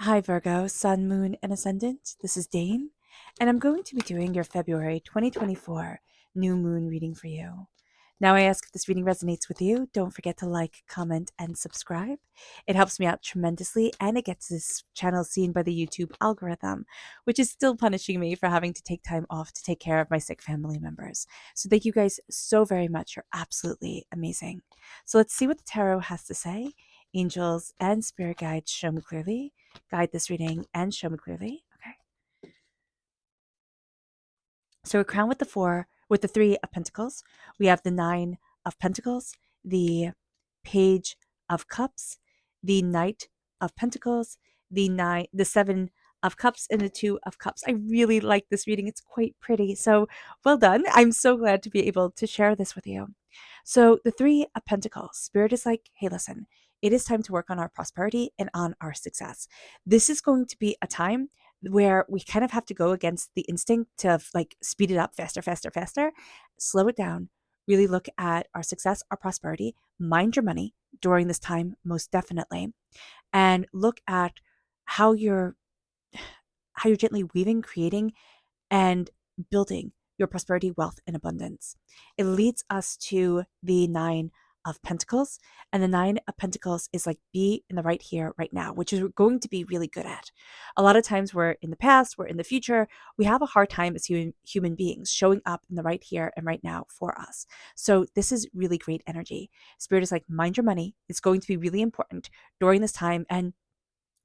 Hi, Virgo, Sun, Moon, and Ascendant. This is Dane, and I'm going to be doing your February 2024 new moon reading for you. Now, I ask if this reading resonates with you. Don't forget to like, comment, and subscribe. It helps me out tremendously, and it gets this channel seen by the YouTube algorithm, which is still punishing me for having to take time off to take care of my sick family members. So, thank you guys so very much. You're absolutely amazing. So, let's see what the tarot has to say. Angels and spirit guides show me clearly, guide this reading and show me clearly. Okay. So we're crowned with the three of pentacles. We have the nine of pentacles, the page of cups, the knight of pentacles, the seven of cups, and the two of cups. I really like this reading. It's quite pretty. So well done. I'm so glad to be able to share this with you. So the three of pentacles, spirit is like, hey, listen, it is time to work on our prosperity and on our success. This is going to be a time where we kind of have to go against the instinct to like speed it up faster, faster, faster, slow it down, really look at our success, our prosperity, mind your money during this time, most definitely, and look at how you're gently weaving, creating, and building your prosperity, wealth, and abundance. It leads us to the nine of pentacles, and the nine of pentacles is like be in the right here, right now, which is going to be really good at. A lot of times we're in the past, we're in the future, we have a hard time as human beings showing up in the right here and right now for us. So this is really great energy. Spirit is like mind your money. It's going to be really important during this time, and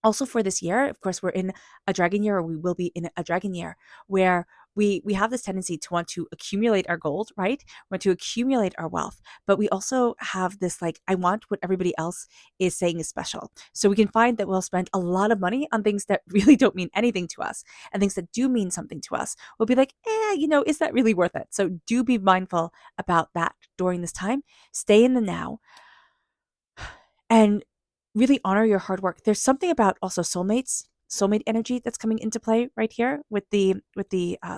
also for this year, of course, we're in a dragon year, or we will be in a dragon year, where we have this tendency to want to accumulate our gold, right? We want to accumulate our wealth, but we also have this like, I want what everybody else is saying is special. So we can find that we'll spend a lot of money on things that really don't mean anything to us, and things that do mean something to us. We'll be like, is that really worth it? So do be mindful about that during this time. Stay in the now and really honor your hard work. There's something about also soulmate energy that's coming into play right here with the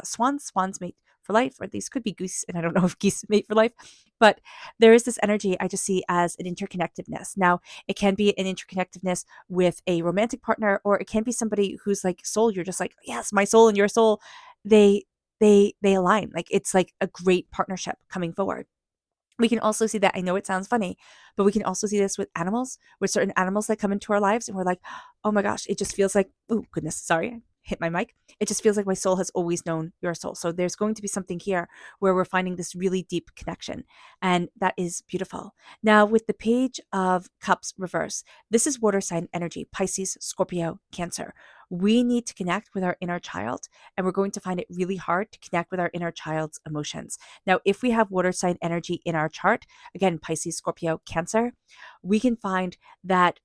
swans mate for life, or these could be goose, and I don't know if geese mate for life, but there is this energy I just see as an interconnectedness. Now, it can be an interconnectedness with a romantic partner, or it can be somebody who's like soul. You're just like, yes, my soul and your soul, they they align. Like it's like a great partnership coming forward. We can also see that, I know it sounds funny, but we can also see this with animals, with certain animals that come into our lives, and we're like, oh my gosh, it just feels like, oh goodness, sorry, I hit my mic. It just feels like my soul has always known your soul. So there's going to be something here where we're finding this really deep connection, and that is beautiful. Now, with the page of cups reverse, this is water sign energy, Pisces, Scorpio, Cancer. We need to connect with our inner child, and we're going to find it really hard to connect with our inner child's emotions. Now, if we have water sign energy in our chart, again, Pisces, Scorpio, Cancer, we can find that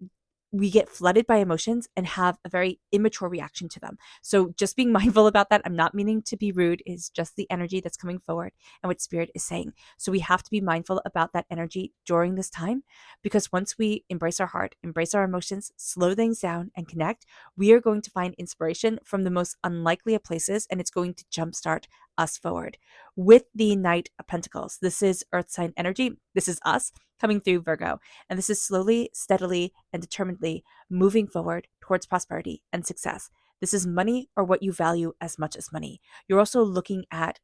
we get flooded by emotions and have a very immature reaction to them. So just being mindful about that. I'm not meaning to be rude, is just the energy that's coming forward and what spirit is saying. So we have to be mindful about that energy during this time, because once we embrace our heart, embrace our emotions, slow things down and connect, we are going to find inspiration from the most unlikely of places, and it's going to jumpstart us forward. With the Knight of Pentacles, this is earth sign energy. This is us coming through Virgo. And this is slowly, steadily, and determinedly moving forward towards prosperity and success. This is money, or what you value as much as money. You're also looking at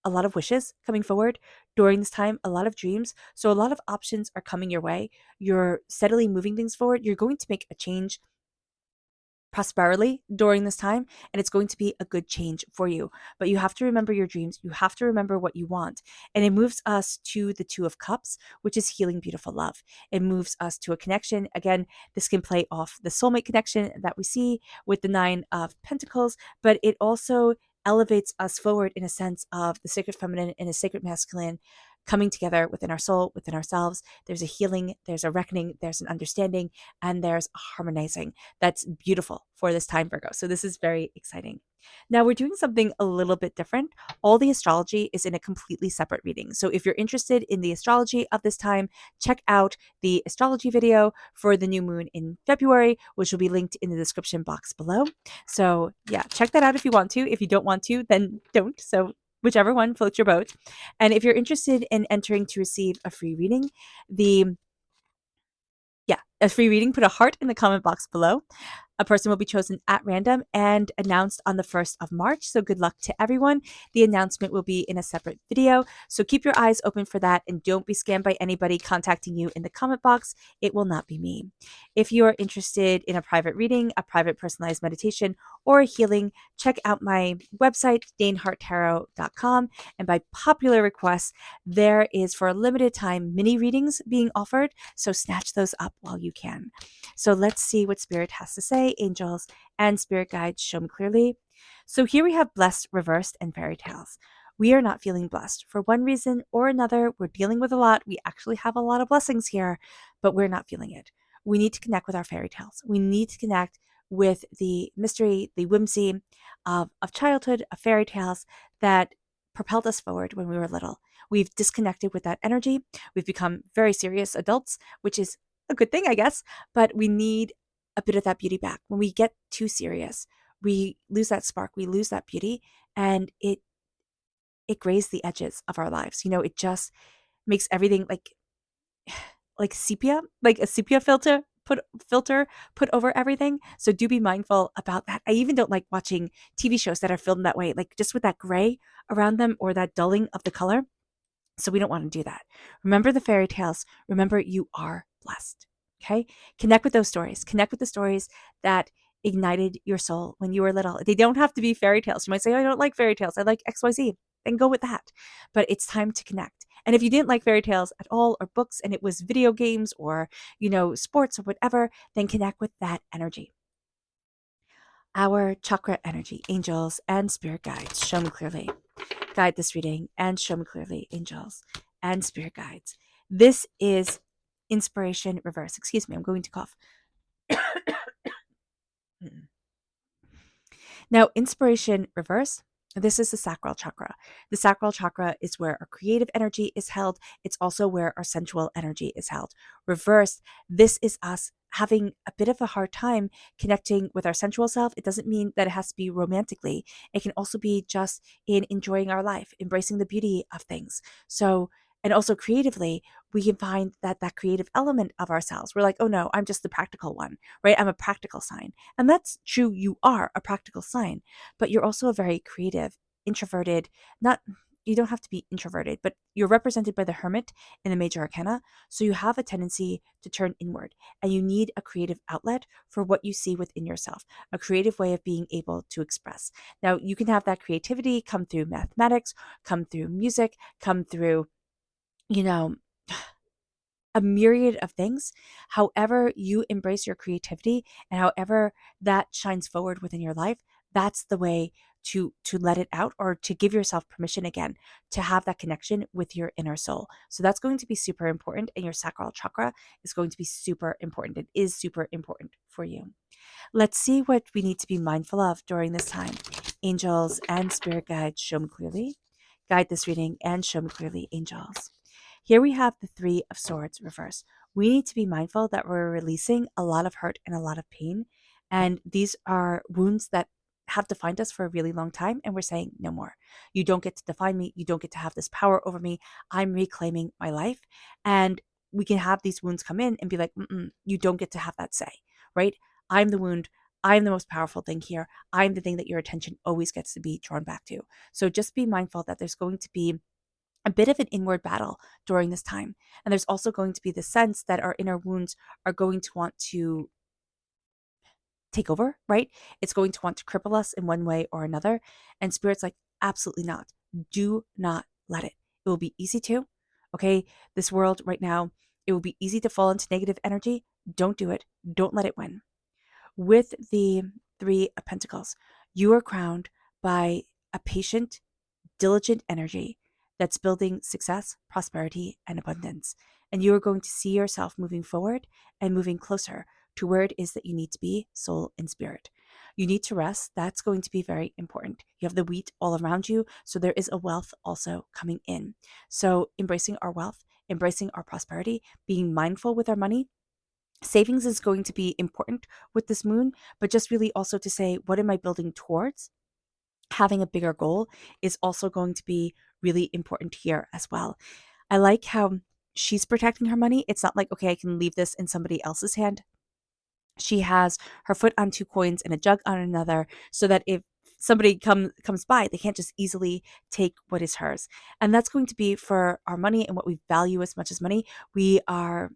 a lot of wishes coming forward during this time, a lot of dreams. So a lot of options are coming your way. You're steadily moving things forward. You're going to make a change prosperity during this time, and it's going to be a good change for you. But you have to remember your dreams. You have to remember what you want. And it moves us to the Two of Cups, which is healing, beautiful love. It moves us to a connection. Again, this can play off the soulmate connection that we see with the Nine of Pentacles, but it also elevates us forward in a sense of the sacred feminine and a sacred masculine coming together within our soul, within ourselves. There's a healing, there's a reckoning, there's an understanding, and there's a harmonizing. That's beautiful for this time, Virgo. So this is very exciting. Now we're doing something a little bit different. All the astrology is in a completely separate reading. So if you're interested in the astrology of this time, check out the astrology video for the new moon in February, which will be linked in the description box below. So yeah, check that out if you want to. If you don't want to, then don't. So whichever one floats your boat. And if you're interested in entering to receive a free reading, a free reading, put a heart in the comment box below. A person will be chosen at random and announced on the 1st of March. So good luck to everyone. The announcement will be in a separate video. So keep your eyes open for that and don't be scammed by anybody contacting you in the comment box. It will not be me. If you are interested in a private reading, a private personalized meditation, or a healing, check out my website, daneharttarot.com. And by popular request, there is for a limited time mini readings being offered. So snatch those up while you can. So let's see what Spirit has to say. Angels and spirit guides, show me clearly. So here we have blessed, reversed, and fairy tales. We are not feeling blessed. For one reason or another, we're dealing with a lot. We actually have a lot of blessings here, but we're not feeling it. We need to connect with our fairy tales. We need to connect with the mystery, the whimsy of childhood, of fairy tales that propelled us forward when we were little. We've disconnected with that energy. We've become very serious adults, which is a good thing, I guess, but we need a bit of that beauty back. When we get too serious, we lose that spark, we lose that beauty, and it grays the edges of our lives. It just makes everything like sepia, like a sepia filter put over everything. So do be mindful about that. I even don't like watching TV shows that are filmed that way, like just with that gray around them or that dulling of the color. So we don't want to do that. Remember the fairy tales. Remember you are blessed. Okay? Connect with those stories. Connect with the stories that ignited your soul when you were little. They don't have to be fairy tales. You might say, I don't like fairy tales. I like XYZ. Then go with that. But it's time to connect. And if you didn't like fairy tales at all or books and it was video games or, sports or whatever, then connect with that energy. Our chakra energy, angels and spirit guides, show me clearly. Guide this reading and show me clearly, angels and spirit guides. This is inspiration reverse. Excuse me, I'm going to cough. Now, inspiration reverse, this is the sacral chakra. The sacral chakra is where our creative energy is held. It's also where our sensual energy is held. Reversed, this is us having a bit of a hard time connecting with our sensual self. It doesn't mean that it has to be romantically. It can also be just in enjoying our life, embracing the beauty of things. So, and also creatively, we can find that creative element of ourselves. We're like, oh no, I'm just the practical one, right? I'm a practical sign. And that's true. You are a practical sign, but you're also a very creative, introverted, not, you don't have to be introverted, but you're represented by the hermit in the major arcana. So you have a tendency to turn inward and you need a creative outlet for what you see within yourself, a creative way of being able to express. Now you can have that creativity come through mathematics, come through music, come through, you know, a myriad of things. However you embrace your creativity and however that shines forward within your life, that's the way to let it out, or to give yourself permission again to have that connection with your inner soul. So that's going to be super important, and your sacral chakra is going to be super important. It is super important for you. Let's see what we need to be mindful of during this time. Angels and spirit guides, show me clearly. Guide this reading and show me clearly, angels. Here we have the Three of Swords reversed. We need to be mindful that we're releasing a lot of hurt and a lot of pain. And these are wounds that have defined us for a really long time. And we're saying, no more. You don't get to define me. You don't get to have this power over me. I'm reclaiming my life. And we can have these wounds come in and be like, you don't get to have that say, right? I'm the wound. I'm the most powerful thing here. I'm the thing that your attention always gets to be drawn back to. So just be mindful that there's going to be a bit of an inward battle during this time. And there's also going to be the sense that our inner wounds are going to want to take over, right? It's going to want to cripple us in one way or another. And Spirit's like, absolutely not. Do not let it. It will be easy to, okay? This world right now, it will be easy to fall into negative energy. Don't do it. Don't let it win. With the Three of Pentacles, you are crowned by a patient, diligent energy that's building success, prosperity, and abundance. And you are going to see yourself moving forward and moving closer to where it is that you need to be, soul and spirit. You need to rest. That's going to be very important. You have the wheat all around you, so there is a wealth also coming in. So embracing our wealth, embracing our prosperity, being mindful with our money. Savings is going to be important with this moon, but just really also to say, what am I building towards? Having a bigger goal is also going to be really important here as well. I like how she's protecting her money. It's not like, okay, I can leave this in somebody else's hand. She has her foot on two coins and a jug on another, so that if somebody comes by, they can't just easily take what is hers. And that's going to be for our money and what we value as much as money. We are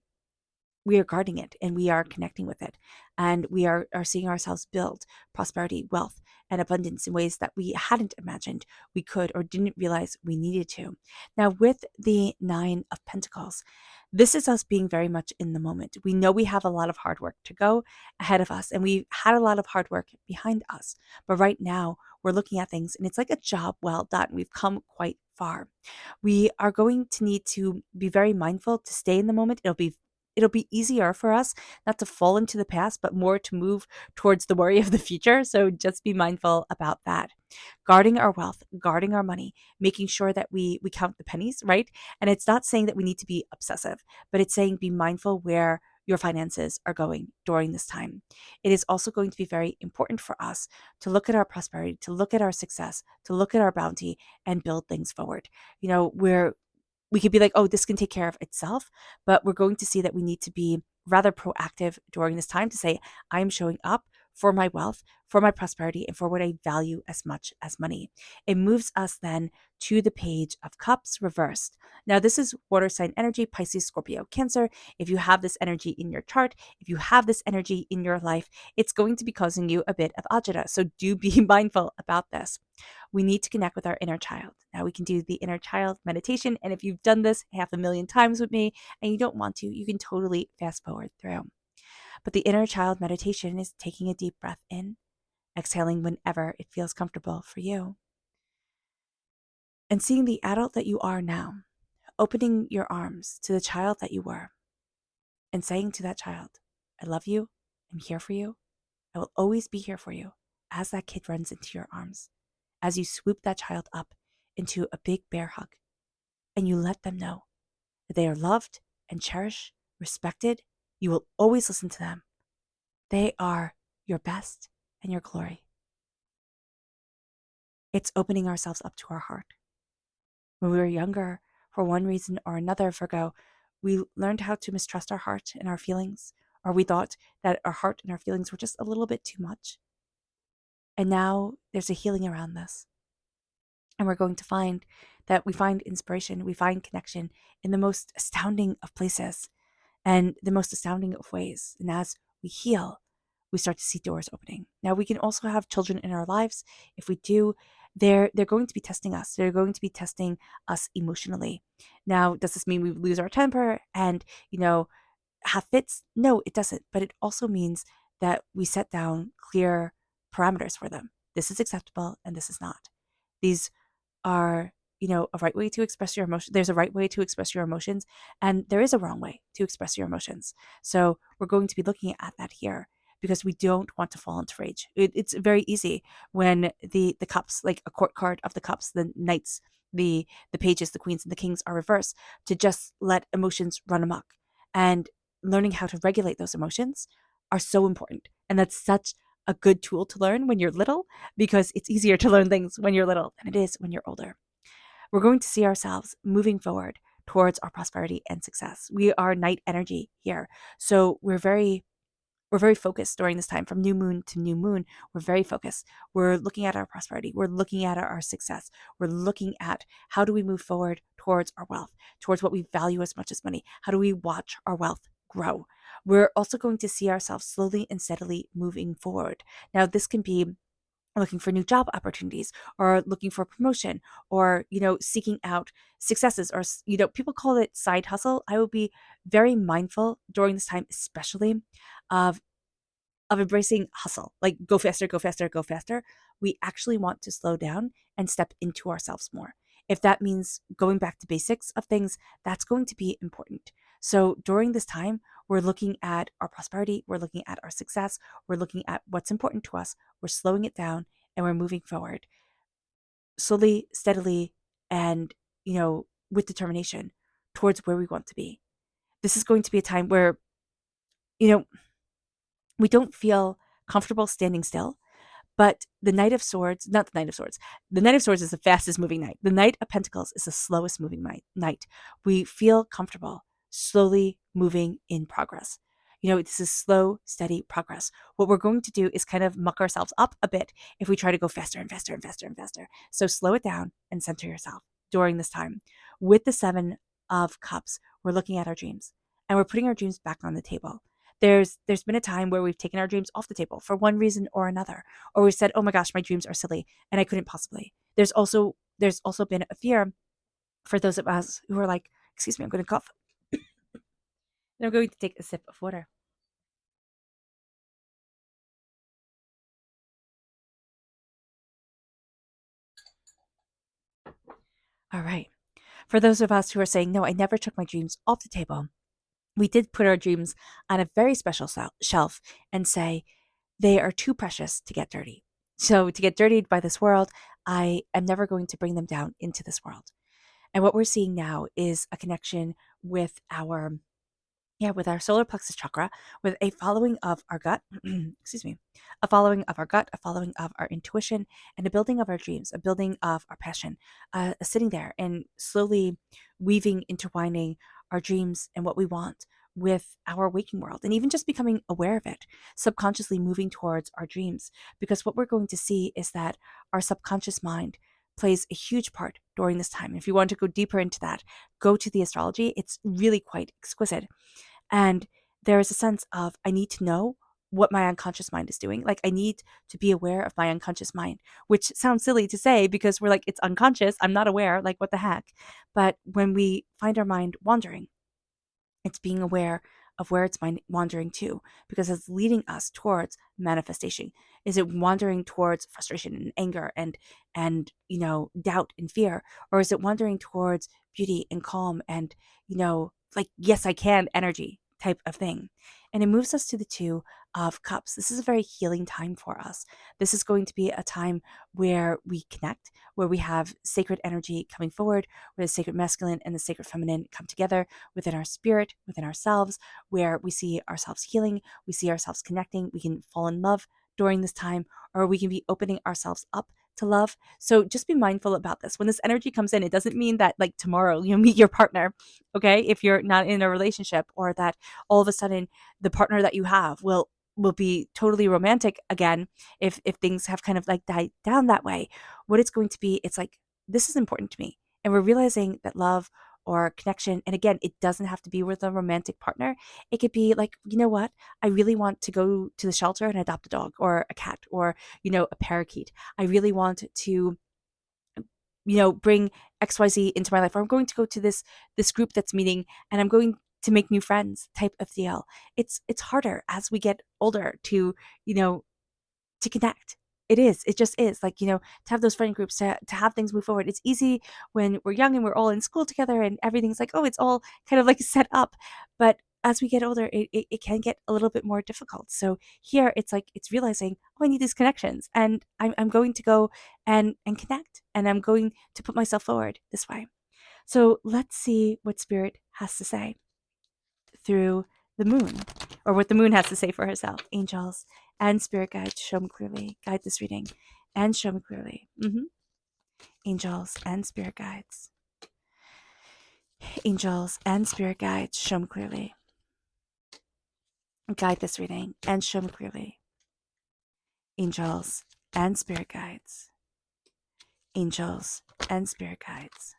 guarding it, and we are connecting with it, and we are seeing ourselves build prosperity, wealth, and abundance in ways that we hadn't imagined we could or didn't realize we needed to. Now, with the Nine of Pentacles, this is us being very much in the moment. We know we have a lot of hard work to go ahead of us, and we've had a lot of hard work behind us. But right now, we're looking at things, and it's like a job well done. We've come quite far. We are going to need to be very mindful to stay in the moment. It'll be easier for us not to fall into the past, but more to move towards the worry of the future. So just be mindful about that. Guarding our wealth, guarding our money, making sure that we count the pennies, right? And it's not saying that we need to be obsessive, but it's saying be mindful where your finances are going during this time. It is also going to be very important for us to look at our prosperity, to look at our success, to look at our bounty and build things forward. We could be like, oh, this can take care of itself, but we're going to see that we need to be rather proactive during this time to say, I'm showing up for my wealth, for my prosperity, and for what I value as much as money. It moves us then to the Page of Cups reversed. Now, this is water sign energy, Pisces, Scorpio, Cancer. If you have this energy in your chart, if you have this energy in your life, it's going to be causing you a bit of agita. So do be mindful about this. We need to connect with our inner child. Now we can do the inner child meditation. And if you've done this 500,000 times with me and you don't want to, you can totally fast forward through. But the inner child meditation is taking a deep breath in, exhaling whenever it feels comfortable for you, and seeing the adult that you are now, opening your arms to the child that you were, and saying to that child, I love you, I'm here for you, I will always be here for you, as that kid runs into your arms, as you swoop that child up into a big bear hug, and you let them know that they are loved and cherished, respected. You will always listen to them. They are your best and your glory. It's opening ourselves up to our heart. When we were younger, for one reason or another, Virgo, we learned how to mistrust our heart and our feelings, or we thought that our heart and our feelings were just a little bit too much. And now there's a healing around this. And we're going to find that we find inspiration, we find connection in the most astounding of places and the most astounding of ways. And as we heal, we start to see doors opening. Now, we can also have children in our lives. If we do, they're going to be testing us. They're going to be testing us emotionally. Now, does this mean we lose our temper and, have fits? No, it doesn't. But it also means that we set down clear parameters for them. This is acceptable and this is not. These are, a right way to express your emotion. There's a right way to express your emotions, and there is a wrong way to express your emotions. So we're going to be looking at that here because we don't want to fall into rage. It's very easy when the cups, like a court card of the cups, the knights, the pages, the queens, and the kings are reversed, to just let emotions run amok. And learning how to regulate those emotions are so important. And that's such a good tool to learn when you're little, because it's easier to learn things when you're little than it is when you're older. We're going to see ourselves moving forward towards our prosperity and success. We are night energy here. So we're very focused during this time, from new moon to new moon. We're very focused. We're looking at our prosperity. We're looking at our success. We're looking at how do we move forward towards our wealth, towards what we value as much as money. How do we watch our wealth grow? We're also going to see ourselves slowly and steadily moving forward. Now, this can be looking for new job opportunities, or looking for promotion, or seeking out successes, or people call it side hustle. I will be very mindful during this time, especially of embracing hustle, like go faster, go faster, go faster. We actually want to slow down and step into ourselves more. If that means going back to basics of things, that's going to be important. So during this time, we're looking at our prosperity, we're looking at our success, we're looking at what's important to us, we're slowing it down, and we're moving forward slowly, steadily, and, with determination towards where we want to be. This is going to be a time where, you know, we don't feel comfortable standing still. But the Knight of Swords, not the Knight of Swords, the Knight of Swords is the fastest moving knight. The Knight of Pentacles is the slowest moving knight. We feel comfortable slowly moving in progress. This is slow, steady progress. What we're going to do is kind of muck ourselves up a bit if we try to go faster and faster and faster and faster. So slow it down and center yourself during this time. With the Seven of Cups, we're looking at our dreams and we're putting our dreams back on the table. There's been a time where we've taken our dreams off the table for one reason or another, or we've said, "Oh my gosh, my dreams are silly and I couldn't possibly." There's also been a fear for those of us who are like, "Excuse me, I'm going to cough." And I'm going to take a sip of water. All right. For those of us who are saying, "No, I never took my dreams off the table," we did put our dreams on a very special shelf and say, they are too precious to get dirty. So, to get dirtied by this world, I am never going to bring them down into this world. And what we're seeing now is a connection with with our solar plexus chakra, with a following of our gut, excuse me, a following of our gut, a following of our intuition, and a building of our dreams, a building of our passion, sitting there and slowly weaving, intertwining our dreams and what we want with our waking world, and even just becoming aware of it, subconsciously moving towards our dreams. Because what we're going to see is that our subconscious mind plays a huge part during this time. If you want to go deeper into that, go to the astrology. It's really quite exquisite. And there is a sense of, I need to know what my unconscious mind is doing. Like, I need to be aware of my unconscious mind, which sounds silly to say because we're like, it's unconscious. I'm not aware. Like, what the heck? But when we find our mind wandering, it's being aware of where it's wandering to, because it's leading us towards manifestation. Is it wandering towards frustration and anger and doubt and fear, or is it wandering towards beauty and calm and like, yes I can energy type of thing? And it moves us to the Two of Cups. This is a very healing time for us. This is going to be a time where we connect, where we have sacred energy coming forward, where the sacred masculine and the sacred feminine come together within our spirit, within ourselves, where we see ourselves healing, we see ourselves connecting, we can fall in love during this time, or we can be opening ourselves up to love. So just be mindful about this. When this energy comes in, it doesn't mean that like tomorrow you'll meet your partner, okay? If you're not in a relationship, or that all of a sudden the partner that you have will be totally romantic again, if things have kind of like died down that way. What it's going to be, it's like, this is important to me. And we're realizing that love or connection, and again, it doesn't have to be with a romantic partner. It could be like, you know what? I really want to go to the shelter and adopt a dog or a cat or, a parakeet. I really want to, bring XYZ into my life. Or I'm going to go to this group that's meeting and I'm going to make new friends type of deal. It's harder as we get older you know, to connect. It is. It just is. Like, to have those friend groups, to have things move forward. It's easy when we're young and we're all in school together and everything's like, oh, it's all kind of like set up. But as we get older, it can get a little bit more difficult. So here it's like, it's realizing, oh, I need these connections, and I'm going to go and connect, and I'm going to put myself forward this way. So let's see what Spirit has to say through the moon, or what the moon has to say for herself. Angels and spirit guides, show me clearly. Guide this reading and show me clearly. Angels and spirit guides. Angels and spirit guides, show me clearly. Guide this reading and show me clearly. Angels and spirit guides. Angels and spirit guides.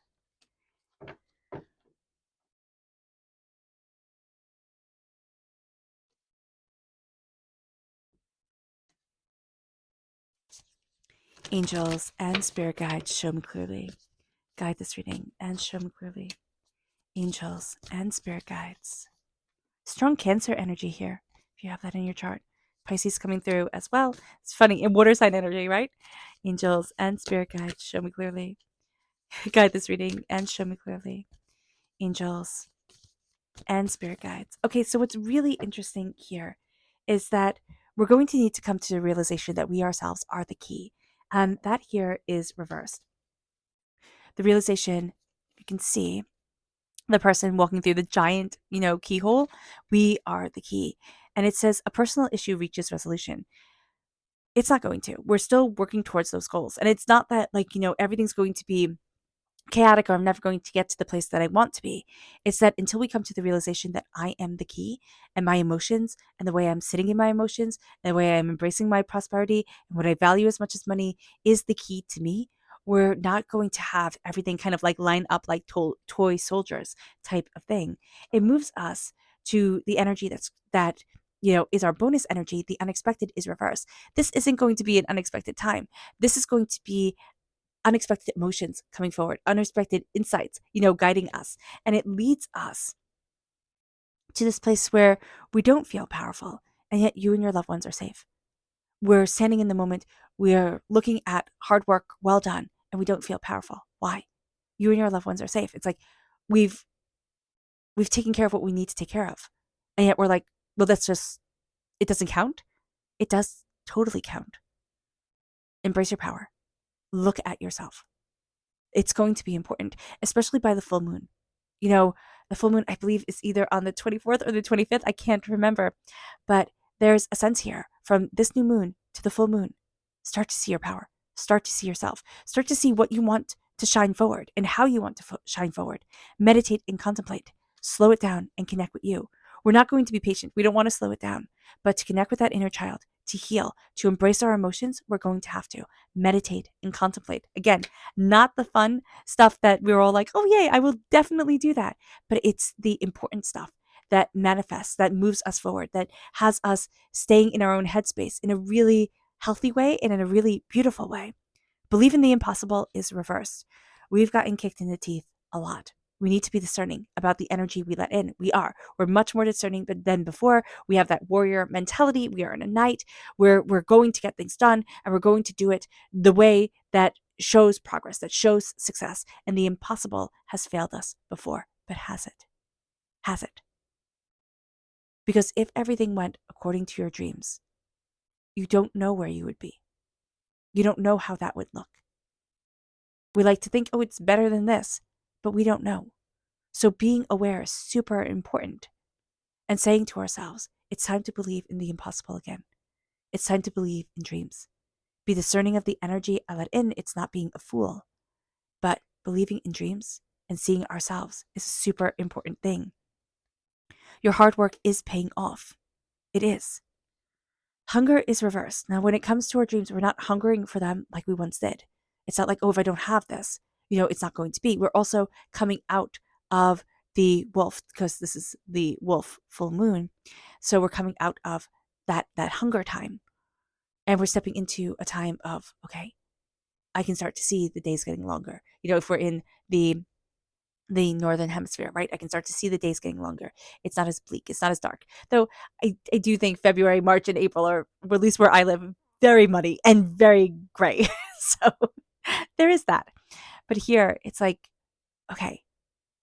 Angels and spirit guides, show me clearly. Guide this reading and show me clearly. Angels and spirit guides. Strong Cancer energy here, if you have that in your chart. Pisces coming through as well. It's funny, in water sign energy, right? Angels and spirit guides, show me clearly. Guide this reading and show me clearly. Angels and spirit guides. Okay, so what's really interesting here is that we're going to need to come to the realization that we ourselves are the key. And that here is reversed. The realization, you can see the person walking through the giant, keyhole. We are the key. And it says a personal issue reaches resolution. It's not going to. We're still working towards those goals. And it's not that, like, everything's going to be chaotic or I'm never going to get to the place that I want to be. It's that until we come to the realization that I am the key and my emotions and the way I'm sitting in my emotions and the way I'm embracing my prosperity and what I value as much as money is the key to me, we're not going to have everything kind of like line up like toy soldiers type of thing. It moves us to the energy that is our bonus energy. The unexpected is reverse. This isn't going to be an unexpected time. This is going to be unexpected emotions coming forward, unexpected insights, guiding us. And it leads us to this place where we don't feel powerful, and yet you and your loved ones are safe. We're standing in the moment, we're looking at hard work, well done, and we don't feel powerful. Why? You and your loved ones are safe. It's like we've taken care of what we need to take care of. And yet we're like, well, it doesn't count. It does totally count. Embrace your power. Look at yourself. It's going to be important, especially by the full moon. The full moon, I believe, is either on the 24th or the 25th. I can't remember. But there's a sense here from this new moon to the full moon. Start to see your power. Start to see yourself. Start to see what you want to shine forward and how you want to shine forward. Meditate and contemplate. Slow it down and connect with you. We're not going to be patient. We don't want to slow it down. But to connect with that inner child, to heal, to embrace our emotions, we're going to have to meditate and contemplate. Again, not the fun stuff that we're all like, oh, yay, I will definitely do that. But it's the important stuff that manifests, that moves us forward, that has us staying in our own headspace in a really healthy way and in a really beautiful way. Believe in the impossible is reversed. We've gotten kicked in the teeth a lot. We need to be discerning about the energy we let in. We're much more discerning than before. We have that warrior mentality. We are in a knight. We're going to get things done, and we're going to do it the way that shows progress, that shows success. And the impossible has failed us before, but has it? Has it? Because if everything went according to your dreams, you don't know where you would be. You don't know how that would look. We like to think, oh, it's better than this, but we don't know. So being aware is super important, and saying to ourselves, it's time to believe in the impossible again. It's time to believe in dreams. Be discerning of the energy I let in. It's not being a fool, but believing in dreams and seeing ourselves is a super important thing. Your hard work is paying off. It is. Hunger is reversed. Now, when it comes to our dreams, we're not hungering for them like we once did. It's not like, oh, if I don't have this, it's not going to be. We're also coming out of the wolf, because this is the wolf full moon. So we're coming out of that hunger time, and we're stepping into a time of, okay, I can start to see the days getting longer. If we're in the northern hemisphere, right? I can start to see the days getting longer. It's not as bleak. It's not as dark. Though I do think February, March, and April are, or at least where I live, very muddy and very gray. So there is that. But here it's like, okay,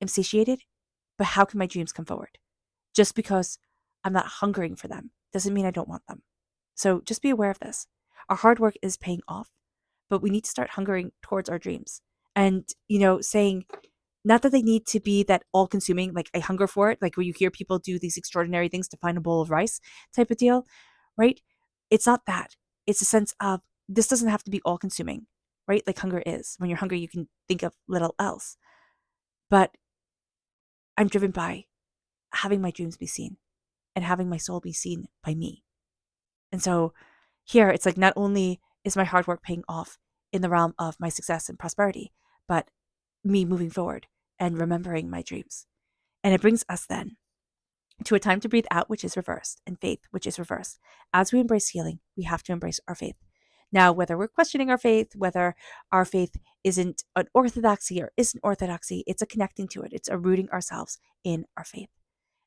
I'm satiated, but how can my dreams come forward? Just because I'm not hungering for them doesn't mean I don't want them. So just be aware of this. Our hard work is paying off, but we need to start hungering towards our dreams. And, saying, not that they need to be that all consuming, like I hunger for it, like where you hear people do these extraordinary things to find a bowl of rice type of deal, right? It's not that. It's a sense of, this doesn't have to be all consuming, right? Like hunger is. When you're hungry, you can think of little else. But I'm driven by having my dreams be seen and having my soul be seen by me. And so here it's like, not only is my hard work paying off in the realm of my success and prosperity, but me moving forward and remembering my dreams. And it brings us then to a time to breathe out, which is reversed, and faith, which is reversed. As we embrace healing, we have to embrace our faith. Now, whether we're questioning our faith, whether our faith isn't an orthodoxy or isn't orthodoxy, it's a connecting to it. It's a rooting ourselves in our faith.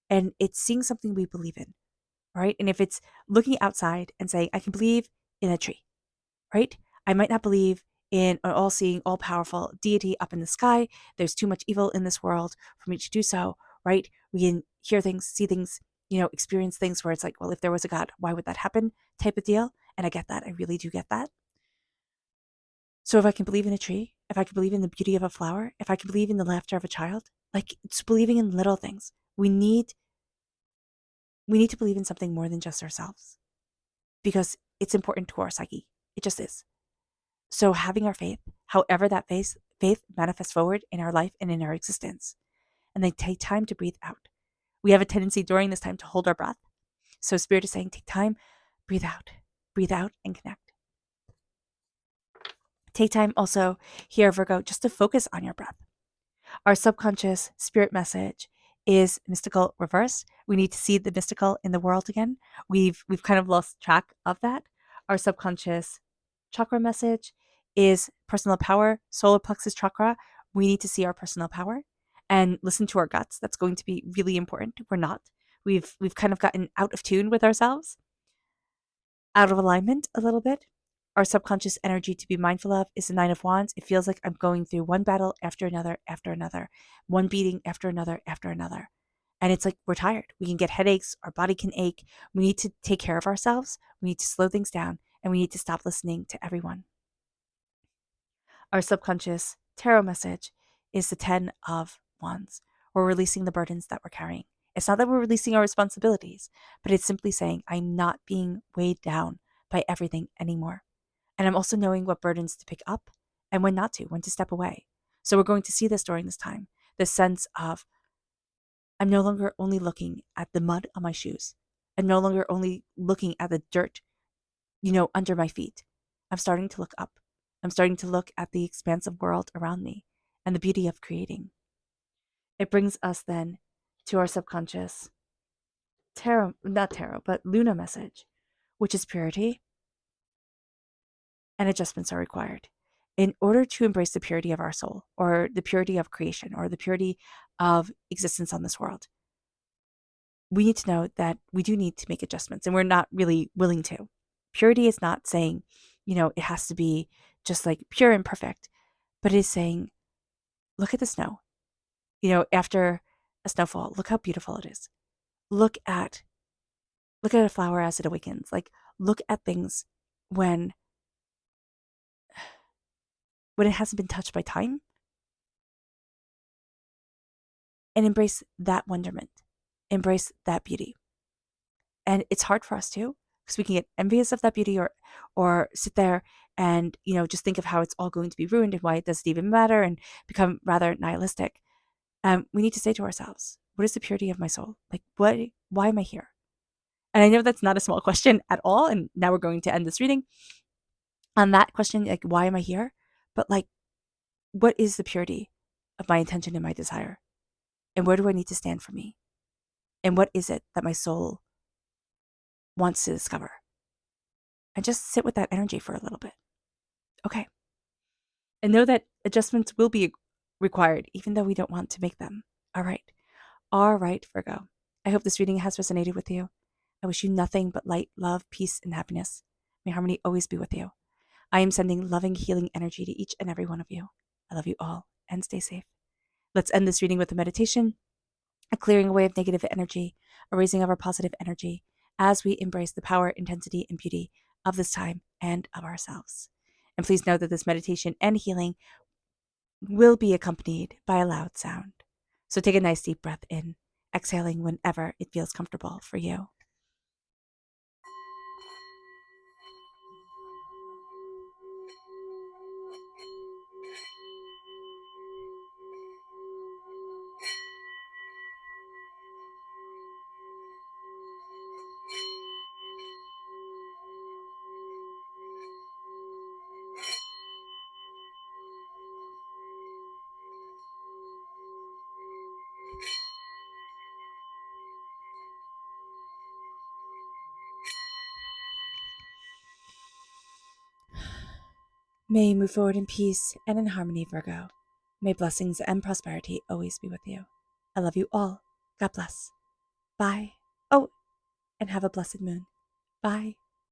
And it's seeing something we believe in, right? And if it's looking outside and saying, I can believe in a tree, right? I might not believe in an all-seeing, all-powerful deity up in the sky. There's too much evil in this world for me to do so, right? We can hear things, see things, experience things where it's like, well, if there was a God, why would that happen type of deal? And I get that. I really do get that. So if I can believe in a tree, if I can believe in the beauty of a flower, if I can believe in the laughter of a child, like it's believing in little things. We need to believe in something more than just ourselves, because it's important to our psyche. It just is. So having our faith, however that faith manifest forward in our life and in our existence. And then take time to breathe out. We have a tendency during this time to hold our breath. So Spirit is saying, take time, breathe out and connect. Take time also here, Virgo, just to focus on your breath. Our subconscious spirit message is mystical reverse. We need to see the mystical in the world again. We've kind of lost track of that. Our subconscious chakra message is personal power, solar plexus chakra. We need to see our personal power and listen to our guts. That's going to be really important. We're not. We've kind of gotten out of tune with ourselves, out of alignment a little bit. Our subconscious energy to be mindful of is the Nine of Wands. It feels like I'm going through one battle after another, one beating after another. And it's like we're tired. We can get headaches. Our body can ache. We need to take care of ourselves. We need to slow things down, and we need to stop listening to everyone. Our subconscious tarot message is the 10 of Wands. We're releasing the burdens that we're carrying. It's not that we're releasing our responsibilities, but it's simply saying, I'm not being weighed down by everything anymore. And I'm also knowing what burdens to pick up and when not to, when to step away. So we're going to see this during this time, this sense of I'm no longer only looking at the mud on my shoes. I'm no longer only looking at the dirt, under my feet. I'm starting to look up. I'm starting to look at the expansive world around me and the beauty of creating. It brings us then to our subconscious not tarot, but Luna message, which is purity, and adjustments are required. In order to embrace the purity of our soul, or the purity of creation, or the purity of existence on this world, we need to know that we do need to make adjustments, and we're not really willing to. Purity is not saying, it has to be just like pure and perfect, but it is saying, look at the snow. After a snowfall, look how beautiful it is. Look at a flower as it awakens. Like, look at things when it hasn't been touched by time, and embrace that wonderment, embrace that beauty. And it's hard for us to, because we can get envious of that beauty, or sit there and just think of how it's all going to be ruined and why it doesn't even matter, and become rather nihilistic. We need to say to ourselves, what is the purity of my soul? Like, why am I here? And I know that's not a small question at all, and now we're going to end this reading on that question, like, why am I here? But like, what is the purity of my intention and my desire? And where do I need to stand for me? And what is it that my soul wants to discover? And just sit with that energy for a little bit. Okay. And know that adjustments will be required, even though we don't want to make them. All right, Virgo. I hope this reading has resonated with you. I wish you nothing but light, love, peace, and happiness. May harmony always be with you. I am sending loving, healing energy to each and every one of you. I love you all, and stay safe. Let's end this reading with a meditation, a clearing away of negative energy, a raising of our positive energy as we embrace the power, intensity, and beauty of this time and of ourselves. And please know that this meditation and healing will be accompanied by a loud sound. So take a nice deep breath in, exhaling whenever it feels comfortable for you. May you move forward in peace and in harmony, Virgo. May blessings and prosperity always be with you. I love you all. God bless. Bye. Oh, and have a blessed moon. Bye.